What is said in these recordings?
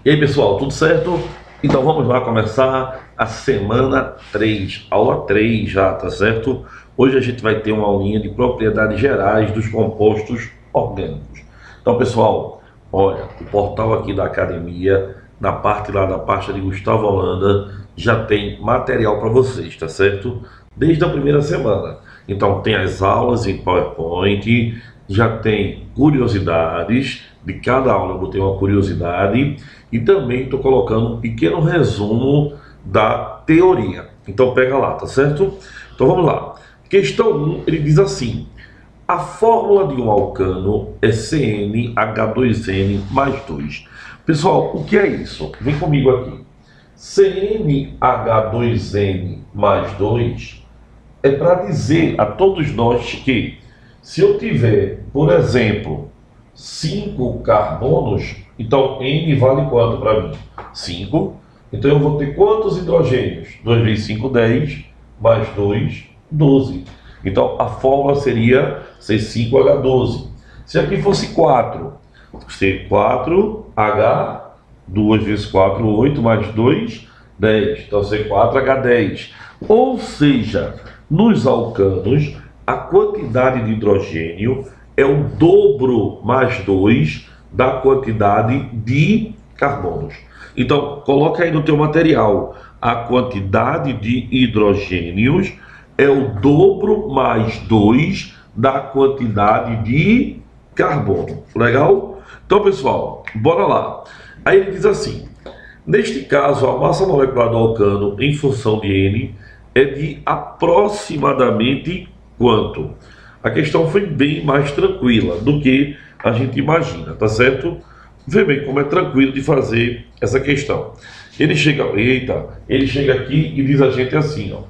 E aí pessoal, tudo certo? Então vamos lá começar a semana 3, aula 3 já, tá certo? Hoje a gente vai ter uma aulinha de propriedades gerais dos compostos orgânicos. Então pessoal, olha, o portal aqui da academia, na parte lá da pasta de Gustavo Holanda, já tem material para vocês, tá certo? Desde a primeira semana. Então tem as aulas em PowerPoint, já tem curiosidades, de cada aula eu botei uma curiosidade e também estou colocando um pequeno resumo da teoria. Então pega lá, tá certo? Então vamos lá. Questão 1, ele diz assim: a fórmula de um alcano é CnH2n mais 2. Pessoal, o que é isso? Vem comigo aqui. CnH2n mais 2 é para dizer a todos nós que se eu tiver, por exemplo, 5 carbonos, então N vale quanto para mim? 5. Então eu vou ter quantos hidrogênios? 2 vezes 5, 10, mais 2, 12. Então a fórmula seria C5H12. Se aqui fosse 4, C4H, 2 vezes 4, 8, mais 2, 10. Então C4H10. Ou seja, nos alcanos, a quantidade de hidrogênio é o dobro mais 2 da quantidade de carbonos. Então, coloca aí no teu material. A quantidade de hidrogênios é o dobro mais 2 da quantidade de carbono. Legal? Então, pessoal, bora lá. Aí ele diz assim: neste caso, a massa molecular do alcano em função de N é de aproximadamente quanto? A questão foi bem mais tranquila do que a gente imagina, tá certo? Vê bem como é tranquilo de fazer essa questão. Ele chega aqui e diz a gente assim, ó: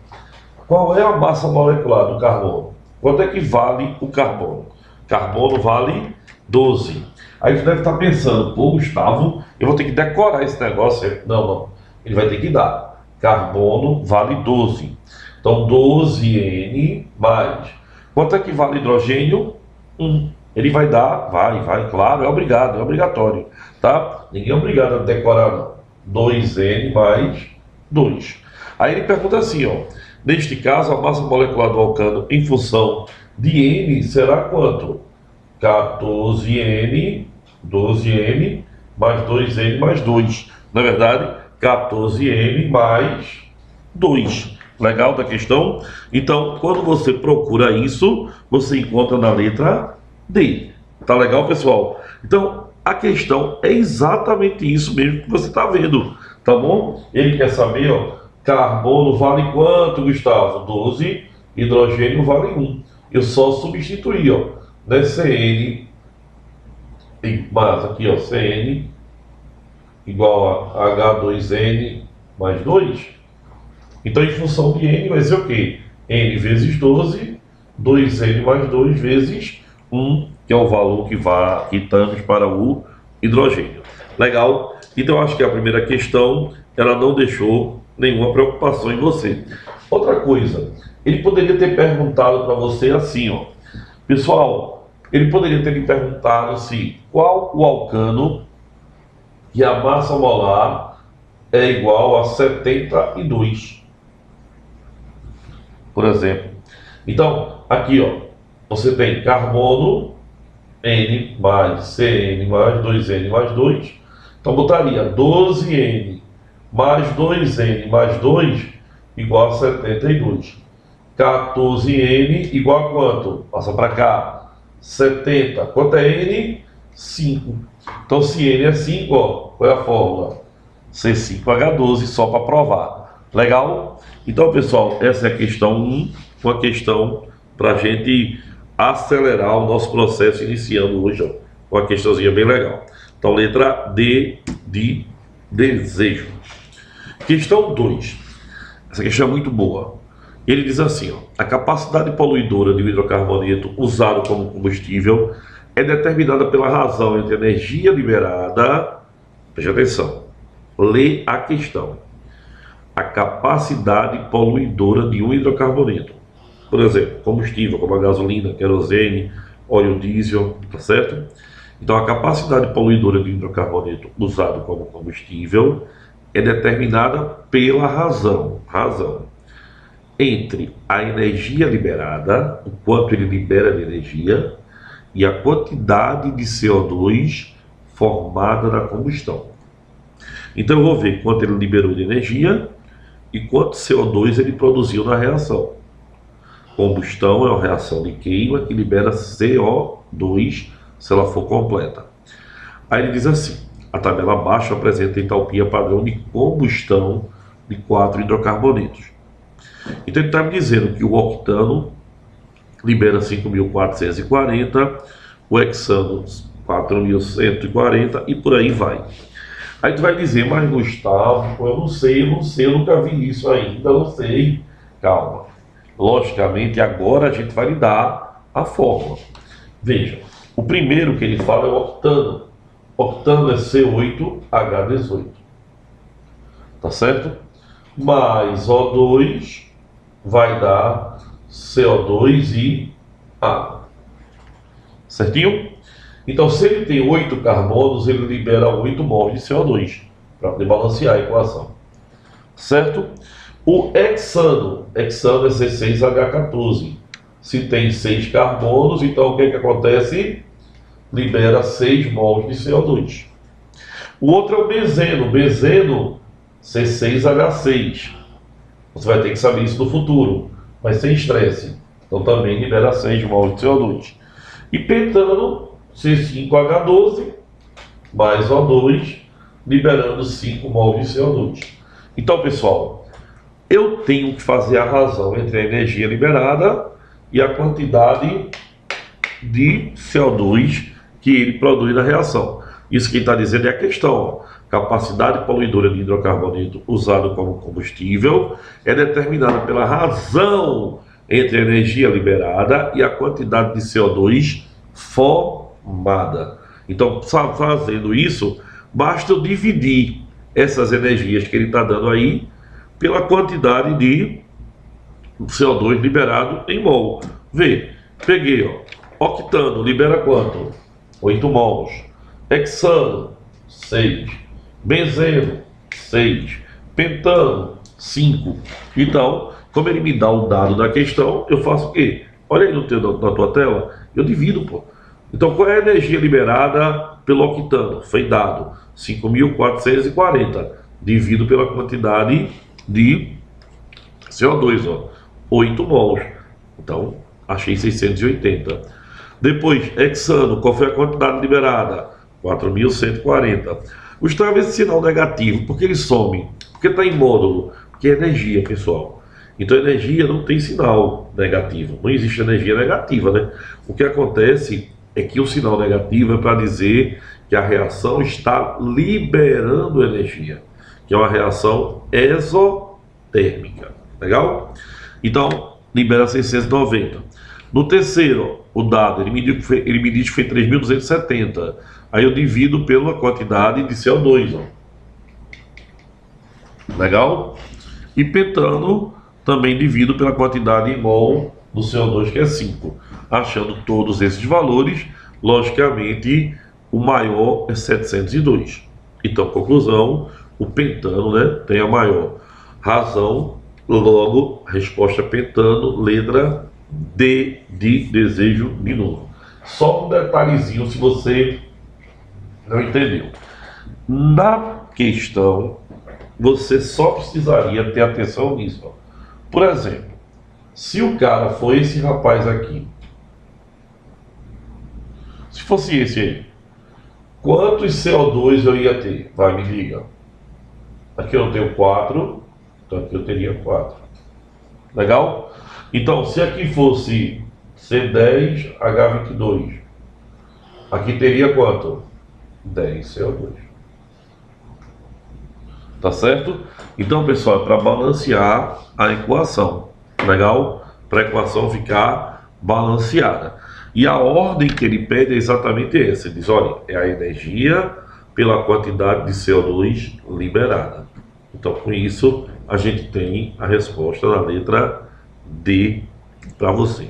qual é a massa molecular do carbono? Quanto é que vale o carbono? Carbono vale 12. Aí você deve estar pensando: pô, Gustavo, eu vou ter que decorar esse negócio. Não. Ele vai ter que dar. Carbono vale 12. Então 12N mais. Quanto é que vale hidrogênio? 1. Ele vai dar, vai, claro, é obrigatório, tá? Ninguém é obrigado a decorar, não. 2N mais 2. Aí ele pergunta assim, ó: neste caso, a massa molecular do alcano em função de N será quanto? 14N, 12N mais 2N mais 2. Na verdade, 14N mais 2. Legal da questão? Então, quando você procura isso, você encontra na letra D. Tá legal, pessoal? Então, a questão é exatamente isso mesmo que você está vendo, tá bom? Ele quer saber, ó, carbono vale quanto, Gustavo? 12, hidrogênio vale 1. Eu só substituí, ó, né? CN, mas aqui, ó, CN igual a H2N mais 2. Então, em função de N vai ser o quê? N vezes 12, 2N mais 2 vezes 1, que é o valor que estamos para o hidrogênio. Legal? Então, acho que a primeira questão, ela não deixou nenhuma preocupação em você. Outra coisa, ele poderia ter perguntado para você assim, ó. Pessoal, ele poderia ter lhe perguntado se qual o alcano que a massa molar é igual a 72. Por exemplo. Então, aqui, ó, você tem carbono, N mais CN mais 2N mais 2. Então, botaria 12N mais 2N mais 2 igual a 72. 14N igual a quanto? Passa para cá. 70. Quanto é N? 5. Então, se N é 5, ó, qual é a fórmula? C5H12, só para provar. Legal? Então, pessoal, essa é a questão 1, uma questão para a gente acelerar o nosso processo iniciando hoje, ó, uma questãozinha bem legal. Então, letra D de desejo. Questão 2. Essa questão é muito boa. Ele diz assim, ó: a capacidade poluidora de um hidrocarboneto usado como combustível é determinada pela razão entre a energia liberada. Preste atenção. Lê a questão. A capacidade poluidora de um hidrocarboneto, por exemplo, combustível como a gasolina, querosene, óleo diesel, tá certo? Então, a capacidade poluidora de hidrocarboneto usado como combustível é determinada pela razão entre a energia liberada, o quanto ele libera de energia, e a quantidade de CO2 formada na combustão. Então eu vou ver quanto ele liberou de energia e quanto CO2 ele produziu na reação. Combustão é uma reação de queima que libera CO2 se ela for completa. Aí ele diz assim: a tabela abaixo apresenta a entalpia padrão de combustão de 4 hidrocarbonetos. Então ele está me dizendo que o octano libera 5.440, o hexano 4.140 e por aí vai. Aí tu vai dizer: mas Gustavo, eu não sei, eu nunca vi isso ainda, não sei. Calma. Logicamente, agora a gente vai lhe dar a fórmula. Veja, o primeiro que ele fala é o octano. Octano é C8H18. Tá certo? Mais O2 vai dar CO2 e água. Certinho? Então, se ele tem 8 carbonos, ele libera 8 mols de CO2 para poder balancear a equação. Certo? O hexano é C6H14. Se tem 6 carbonos, então o que acontece? Libera 6 mols de CO2. O outro é o benzeno C6H6. Você vai ter que saber isso no futuro, mas sem estresse. Então também libera 6 mols de CO2. E pentano C5H12 mais O2, liberando 5 mols de CO2. Então, pessoal, eu tenho que fazer a razão entre a energia liberada e a quantidade de CO2 que ele produz na reação. Isso que está dizendo é a questão. Ó. Capacidade poluidora de hidrocarboneto usado como combustível é determinada pela razão entre a energia liberada e a quantidade de CO2 formada. Então, fazendo isso, basta eu dividir essas energias que ele está dando aí pela quantidade de CO2 liberado em mol. Vê, peguei, ó, octano libera quanto? 8 mols. Hexano, 6. Benzeno, 6. Pentano, 5. Então, como ele me dá o dado da questão, eu faço o quê? Olha aí na tua tela, eu divido, pô. Então, qual é a energia liberada pelo octano? Foi dado 5.440. Divido pela quantidade de CO2, ó, 8 mols. Então, achei 680. Depois, hexano, qual foi a quantidade liberada? 4.140. Gustavo, esse sinal negativo, por que ele some? Porque está em módulo, porque é energia, pessoal. Então, energia não tem sinal negativo. Não existe energia negativa, né? O que acontece é que o sinal negativo é para dizer que a reação está liberando energia, que é uma reação exotérmica. Legal? Então, libera 690. No terceiro, o dado, ele me diz que foi 3.270. Aí eu divido pela quantidade de CO2. Ó. Legal? E pentano, também divido pela quantidade em mol do CO2, que é 5. Achando todos esses valores, logicamente, o maior é 702. Então, conclusão, o pentano, né, tem a maior razão. Logo, resposta pentano, letra D de desejo de novo. Só um detalhezinho se você não entendeu. Na questão, você só precisaria ter atenção nisso. Ó. Por exemplo, se o cara foi esse rapaz aqui, se fosse esse aí, quantos CO2 eu ia ter? Vai, me diga. Aqui eu tenho 4, então aqui eu teria 4. Legal? Então, se aqui fosse C10H22, aqui teria quanto? 10 CO2. Tá certo? Então, pessoal, é para balancear a equação. Legal? Para a equação ficar balanceada. E a ordem que ele pede é exatamente essa. Ele diz, olha, é a energia pela quantidade de CO2 liberada. Então, com isso, a gente tem a resposta na letra D para você.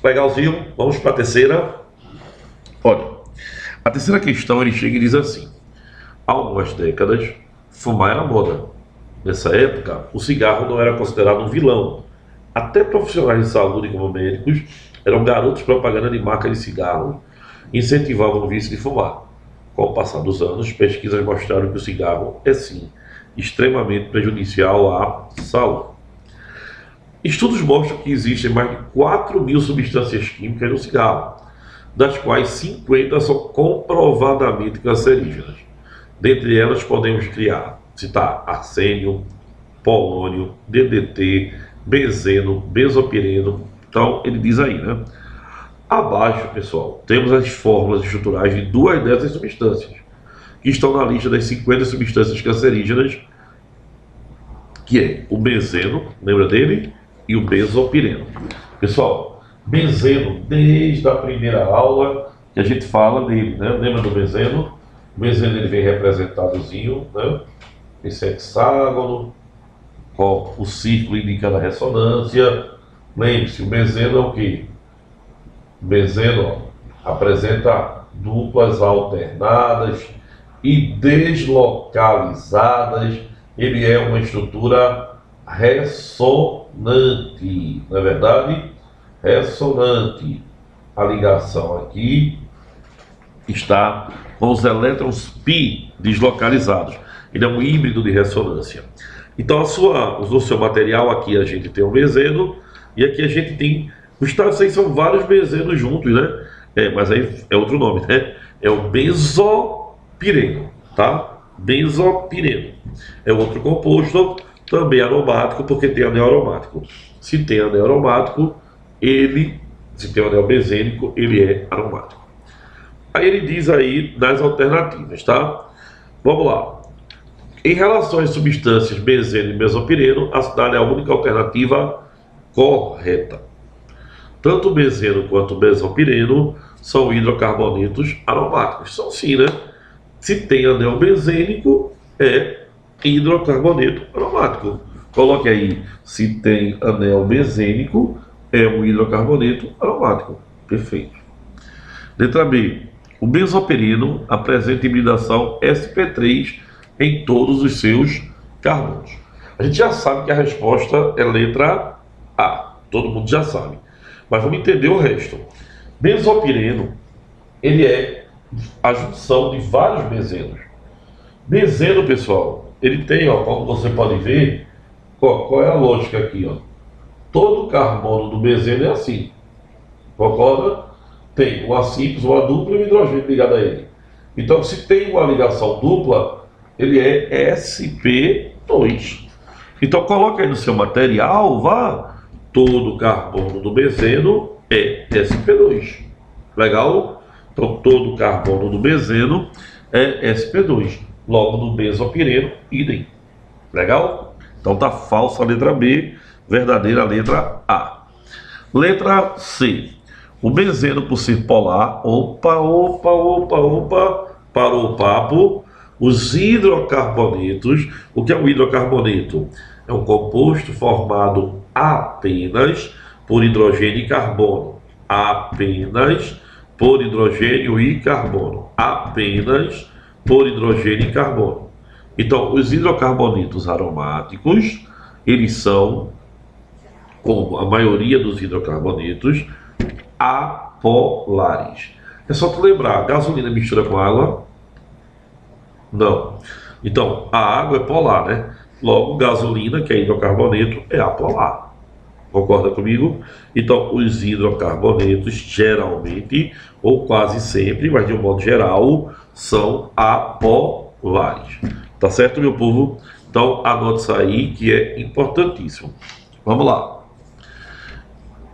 Legalzinho? Vamos para a terceira. Olha, A terceira questão, ele chega e diz assim: há algumas décadas, fumar era moda. Nessa época, o cigarro não era considerado um vilão. Até profissionais de saúde, como médicos, eram garotos propaganda de marca de cigarro e incentivavam o vício de fumar. Com o passar dos anos, pesquisas mostraram que o cigarro é, sim, extremamente prejudicial à saúde. Estudos mostram que existem mais de 4.000 substâncias químicas no cigarro, das quais 50 são comprovadamente cancerígenas. Dentre elas podemos citar arsênio, polônio, DDT, benzeno, benzopireno. Então ele diz aí, né? Abaixo, pessoal, temos as fórmulas estruturais de duas dessas substâncias, que estão na lista das 50 substâncias cancerígenas, que é o benzeno, lembra dele? E o benzopireno. Pessoal, benzeno, desde a primeira aula que a gente fala dele, né? Lembra do benzeno? O benzeno ele vem representadozinho, né? Esse hexágono, com o círculo indicando a ressonância. Lembre-se, o benzeno é o que? O benzeno, ó, apresenta duplas alternadas e deslocalizadas. Ele é uma estrutura ressonante, não é verdade? Ressonante. A ligação aqui está com os elétrons π deslocalizados. Ele é um híbrido de ressonância. Então, o seu material aqui a gente tem o benzeno e aqui a gente tem. Os estados aí são vários benzenos juntos, né? Mas aí é outro nome, né? É o benzopireno, tá? Benzopireno. É outro composto, também aromático, porque tem anel aromático. Se tem anel aromático, se tem anel benzênico, ele é aromático. Aí ele diz aí nas alternativas, tá? Vamos lá. Em relação às substâncias benzeno e benzopireno, a cidade é a única alternativa correta. Tanto o benzeno quanto o benzopireno são hidrocarbonetos aromáticos. São sim, né? Se tem anel benzênico, é hidrocarboneto aromático. Coloque aí, se tem anel benzênico, é um hidrocarboneto aromático. Perfeito. Letra B. O benzopireno apresenta hibridação sp3 em todos os seus carbonos. A gente já sabe que a resposta é letra A. Todo mundo já sabe. Mas vamos entender o resto. Benzopireno, ele é a junção de vários benzenos. Benzeno, pessoal, ele tem, ó, como você pode ver, qual é a lógica aqui, ó? Todo carbono do benzeno é assim. Concorda? Tem uma simples, uma dupla e um hidrogênio ligado a ele. Então, se tem uma ligação dupla, ele é sp2. Então, coloca aí no seu material, todo carbono do benzeno é sp2. Legal? Então, todo carbono do benzeno é sp2. Logo, no benzopireno, idem. Legal? Então, tá falsa a letra B, verdadeira a letra A. Letra C. O benzeno, por ser polar, parou o papo. Os hidrocarbonetos, o que é um hidrocarboneto? É um composto formado apenas por hidrogênio e carbono. Apenas por hidrogênio e carbono. Apenas por hidrogênio e carbono. Então, os hidrocarbonetos aromáticos, eles são, como a maioria dos hidrocarbonetos, apolares. É só tu lembrar, gasolina mistura com água? Não. Então, a água é polar, né? Logo, gasolina, que é hidrocarboneto, é apolar. Concorda comigo? Então, os hidrocarbonetos, geralmente, ou quase sempre, mas de um modo geral, são apolares. Tá certo, meu povo? Então, anote isso aí, que é importantíssimo. Vamos lá.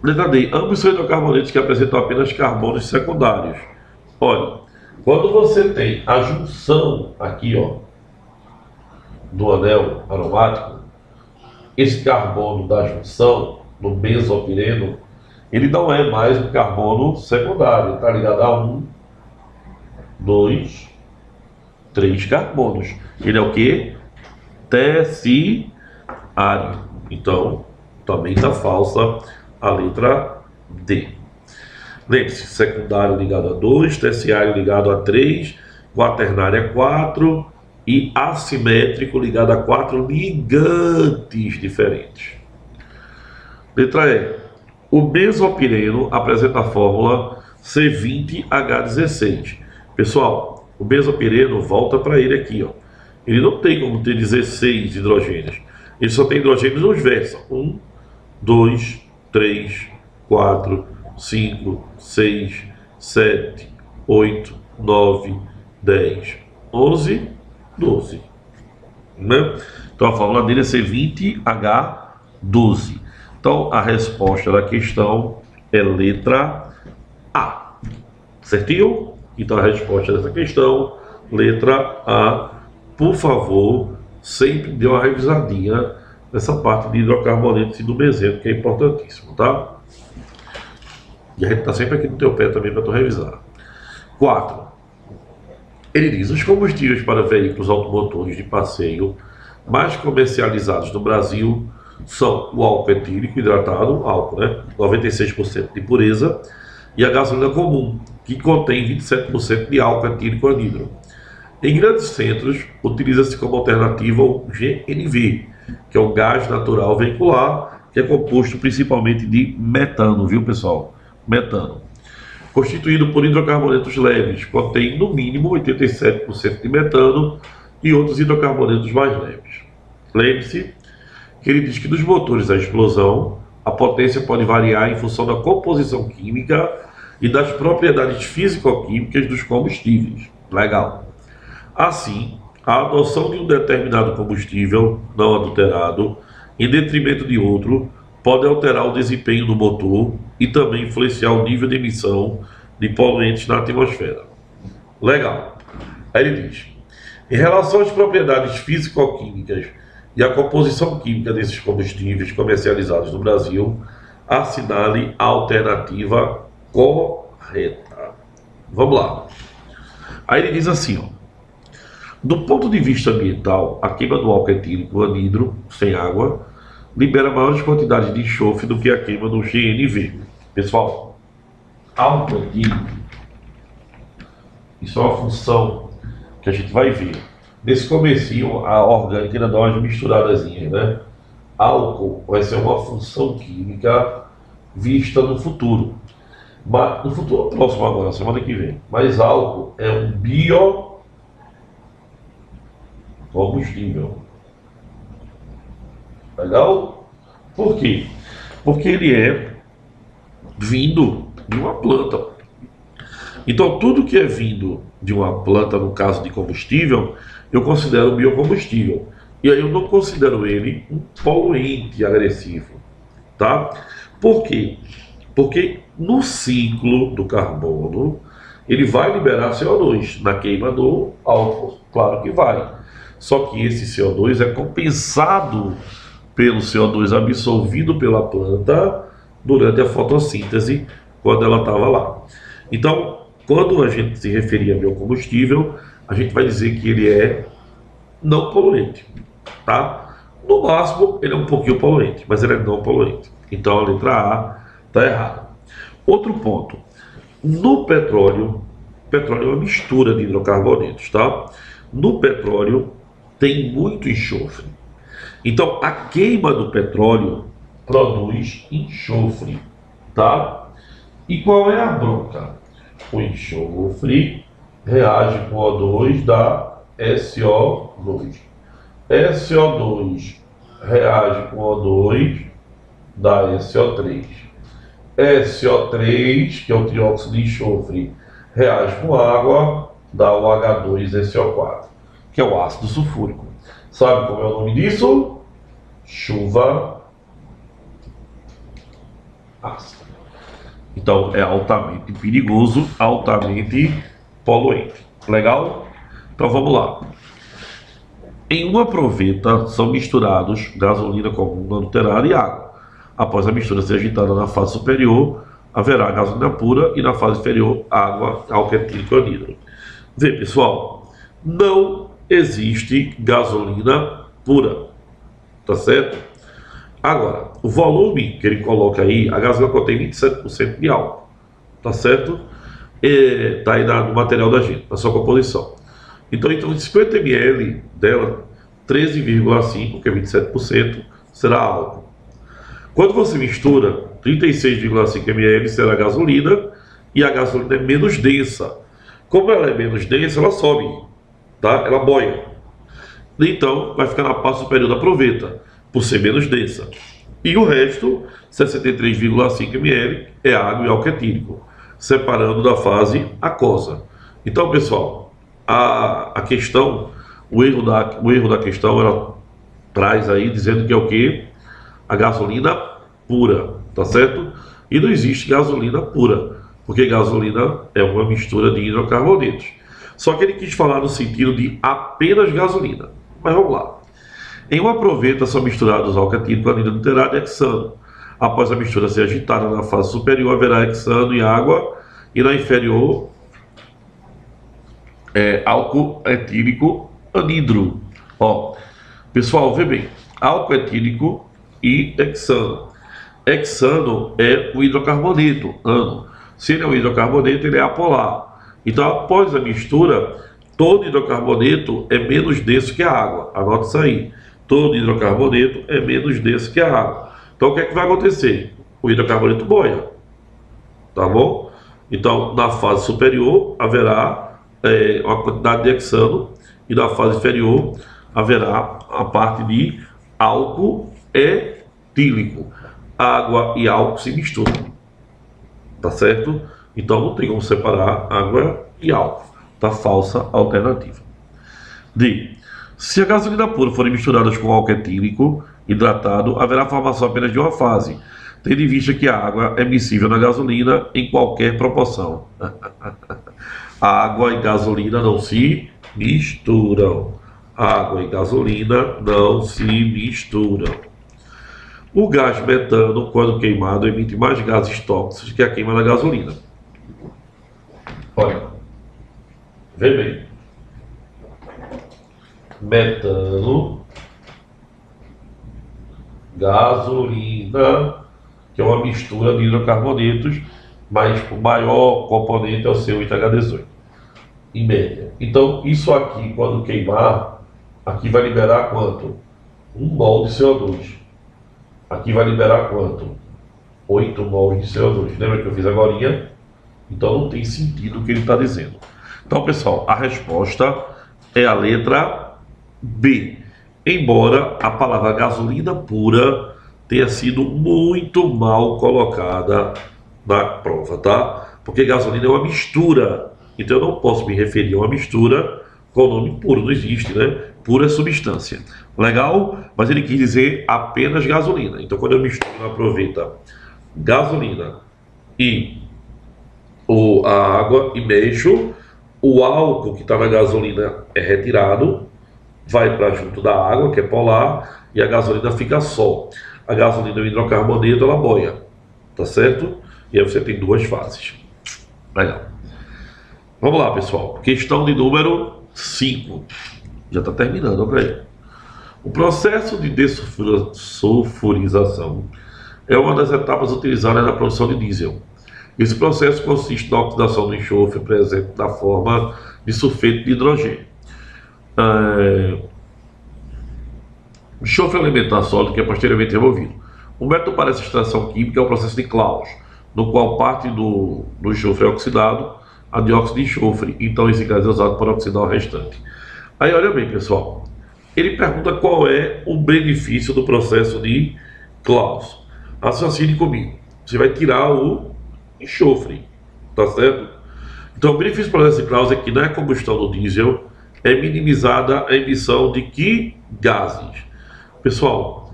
Letra D. Ambos são hidrocarbonetos que apresentam apenas carbonos secundários. Olha, quando você tem a junção aqui, ó, do anel aromático, esse carbono da junção, no benzopireno, ele não é mais um carbono secundário. Está ligado a 1, 2, 3 carbonos. Ele é o que? Terciário. Então, também está falsa a letra D. Lembre-se, secundário ligado a 2, terciário ligado a 3, quaternário a 4 e assimétrico ligado a 4 ligantes diferentes. Letra E. O mesopireno apresenta a fórmula C20H16. Pessoal, o mesopireno, volta para ele aqui, ó. Ele não tem como ter 16 hidrogênios. Ele só tem hidrogênios nos versos. 1, 2, 3, 4, 5, 6, 7, 8, 9, 10, 11, 12. Né? Então a fórmula dele é C20H12. Então a resposta da questão é letra A. Certinho? Então a resposta dessa questão, letra A. Por favor, sempre dê uma revisadinha nessa parte de hidrocarbonetos e do mesento, que é importantíssimo, tá? E a gente está sempre aqui no teu pé também para tu revisar. 4. Ele diz: os combustíveis para veículos automotores de passeio mais comercializados no Brasil são o álcool etílico hidratado, álcool, né? 96% de pureza, e a gasolina comum, que contém 27% de álcool etílico anidro. Em grandes centros, utiliza-se como alternativa o GNV, que é um gás natural veicular, que é composto principalmente de metano, viu, pessoal? Metano. Constituído por hidrocarbonetos leves, contém no mínimo 87% de metano e outros hidrocarbonetos mais leves. Lembre-se que ele diz que nos motores a explosão, a potência pode variar em função da composição química e das propriedades físico-químicas dos combustíveis. Legal. Assim, a adoção de um determinado combustível não adulterado em detrimento de outro pode alterar o desempenho do motor e também influenciar o nível de emissão de poluentes na atmosfera. Legal. Aí ele diz: em relação às propriedades físico-químicas e à composição química desses combustíveis comercializados no Brasil, assinale a alternativa correta. Vamos lá. Aí ele diz assim, ó: do ponto de vista ambiental, a queima do álcool etílico anidro, sem água, libera maiores quantidades de enxofre do que a queima do GNV. Pessoal, álcool etílico, isso é uma função que a gente vai ver. Nesse comecinho, a orgânica ainda dá umas misturadazinhas, né? Álcool vai ser uma função química vista no futuro. Mas, no futuro próximo agora, semana que vem. Mas álcool é um biocombustível. Legal? Por quê? Porque ele é vindo de uma planta. Então, tudo que é vindo de uma planta, no caso de combustível, eu considero biocombustível. E aí eu não considero ele um poluente agressivo. Tá? Por quê? Porque no ciclo do carbono, ele vai liberar CO2 na queima do álcool. Claro que vai. Só que esse CO2 é compensado pelo CO2 absorvido pela planta durante a fotossíntese, quando ela estava lá. Então, quando a gente se referir a biocombustível, a gente vai dizer que ele é não poluente, tá? No máximo, ele é um pouquinho poluente, mas ele é não poluente. Então, a letra A está errada. Outro ponto. No petróleo é uma mistura de hidrocarbonetos, tá? No petróleo tem muito enxofre. Então, a queima do petróleo produz enxofre, tá? E qual é a bronca? O enxofre reage com O2, dá SO2. SO2 reage com O2, dá SO3. SO3, que é o trióxido de enxofre, reage com água, dá o H2SO4, que é o ácido sulfúrico. Sabe como é o nome disso? Chuva ácida. Então é altamente perigoso, altamente poluente. Legal? Então vamos lá. Em uma proveta são misturados gasolina comum não adulterada e água. Após a mistura ser agitada na fase superior, haverá gasolina pura e na fase inferior água, álcool etílico anidro. Vê, pessoal, não existe gasolina pura, tá certo? Agora, o volume que ele coloca aí, a gasolina contém 27% de álcool, tá certo? Está aí no material da gente, na sua composição. Então, de 50 ml dela, 13,5, que é 27%, será álcool. Quando você mistura, 36,5 ml será gasolina, e a gasolina é menos densa. Como ela é menos densa, ela sobe, tá? Ela boia. Então, vai ficar na parte superior da proveta, por ser menos densa. E o resto, 63,5 ml, é água e álcool etílico, separando da fase aquosa. Então, pessoal, a questão, o erro da questão, ela traz aí dizendo que é o quê? A gasolina pura, tá certo? E não existe gasolina pura, porque gasolina é uma mistura de hidrocarbonetos. Só que ele quis falar no sentido de apenas gasolina. Mas vamos lá. Em uma proveta são misturados álcool etílico, anidro adulterado e hexano. Após a mistura ser agitada na fase superior, haverá hexano e água, e na inferior, álcool etílico anidro. Ó, pessoal, vê bem, álcool etílico e hexano. Hexano é o hidrocarboneto, ano. Se ele é um hidrocarboneto, ele é apolar. Então, após a mistura, todo hidrocarboneto é menos denso que a água. Anote isso aí. Todo hidrocarboneto é menos denso que a água. Então, o que é que vai acontecer? O hidrocarboneto boia. Tá bom? Então, na fase superior, haverá uma quantidade de hexano, e na fase inferior, haverá a parte de álcool etílico. Água e álcool se misturam. Tá certo? Então, não tem como separar água e álcool. Tá falsa a alternativa. D. Se a gasolina pura forem misturadas com álcool etílico hidratado, haverá formação apenas de uma fase, tendo em vista que a água é miscível na gasolina em qualquer proporção. Água e gasolina não se misturam. Água e gasolina não se misturam. O gás metano, quando queimado, emite mais gases tóxicos que a queima da gasolina. Olha, vê bem. Metano, gasolina, que é uma mistura de hidrocarbonetos, mas o maior componente é o seu H18, em média. Então, isso aqui, quando queimar, aqui vai liberar quanto? 1 mol de CO2. Aqui vai liberar quanto? 8 mols de CO2. Lembra que eu fiz agora? Então, não tem sentido o que ele está dizendo. Então, pessoal, a resposta é a letra B, embora a palavra gasolina pura tenha sido muito mal colocada na prova, tá? Porque gasolina é uma mistura, então eu não posso me referir a uma mistura com o nome puro, não existe, né? Pura é substância. Legal? Mas ele quis dizer apenas gasolina. Então, quando eu misturo na proveta gasolina e a água e mexo, o álcool que está na gasolina é retirado, vai para junto da água, que é polar, e a gasolina fica só. A gasolina e o hidrocarboneto, ela boia, tá certo? E aí você tem duas fases. Legal. Vamos lá, pessoal. Questão de número 5. Já está terminando, olha aí. O processo de dessulfurização é uma das etapas utilizadas na produção de diesel. Esse processo consiste na oxidação do enxofre presente na forma de sulfeto de hidrogênio. Enxofre alimentar sólido que é posteriormente removido. O método para essa extração química é o processo de Claus, no qual parte do enxofre é oxidado a dióxido de enxofre, então esse gás é usado para oxidar o restante. Aí olha bem, pessoal, ele pergunta qual é o benefício do processo de Claus. Raciocine comigo, você vai tirar o enxofre, tá certo? Então o benefício do processo de Claus é que na combustão do diesel é minimizada a emissão de que gases? Pessoal,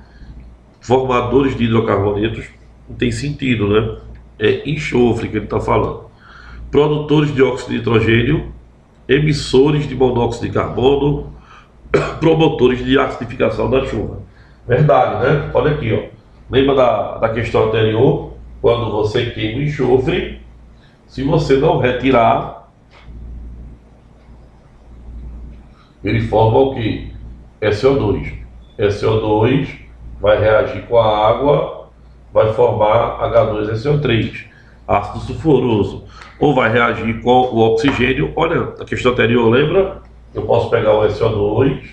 formadores de hidrocarbonetos não tem sentido, né? É enxofre que ele está falando. Produtores de dióxido de nitrogênio, emissores de monóxido de carbono, promotores de acidificação da chuva. Verdade, né? Olha aqui, ó. Lembra da questão anterior? Quando você queima o enxofre, se você não retirar, ele forma o que? SO2. SO2 vai reagir com a água, vai formar H2SO3. ácido sulfuroso, ou vai reagir com o oxigênio. Olha, a questão anterior, lembra? Eu posso pegar o SO2,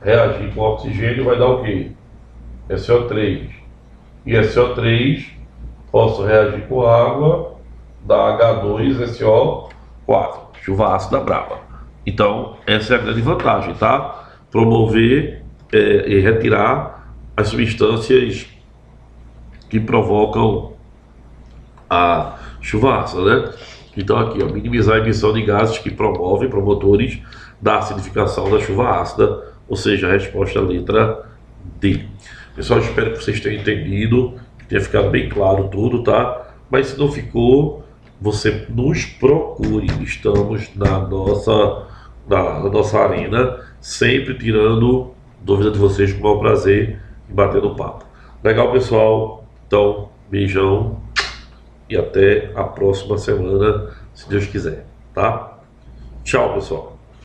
reagir com o oxigênio, vai dar o quê? SO3. E SO3, posso reagir com água, dá H2SO4, chuva ácida brava. Então, essa é a grande vantagem, tá? Promover e retirar as substâncias que provocam a chuva ácida, né? Então aqui, ó, minimizar a emissão de gases que promovem, promotores da acidificação da chuva ácida, ou seja, a resposta letra D. Pessoal, espero que vocês tenham entendido, que tenha ficado bem claro tudo, tá? Mas se não ficou, você nos procure, estamos na nossa arena, sempre tirando dúvidas de vocês com o maior prazer e batendo papo. Legal, pessoal? Então, beijão e até a próxima semana, se Deus quiser, tá? Tchau, pessoal.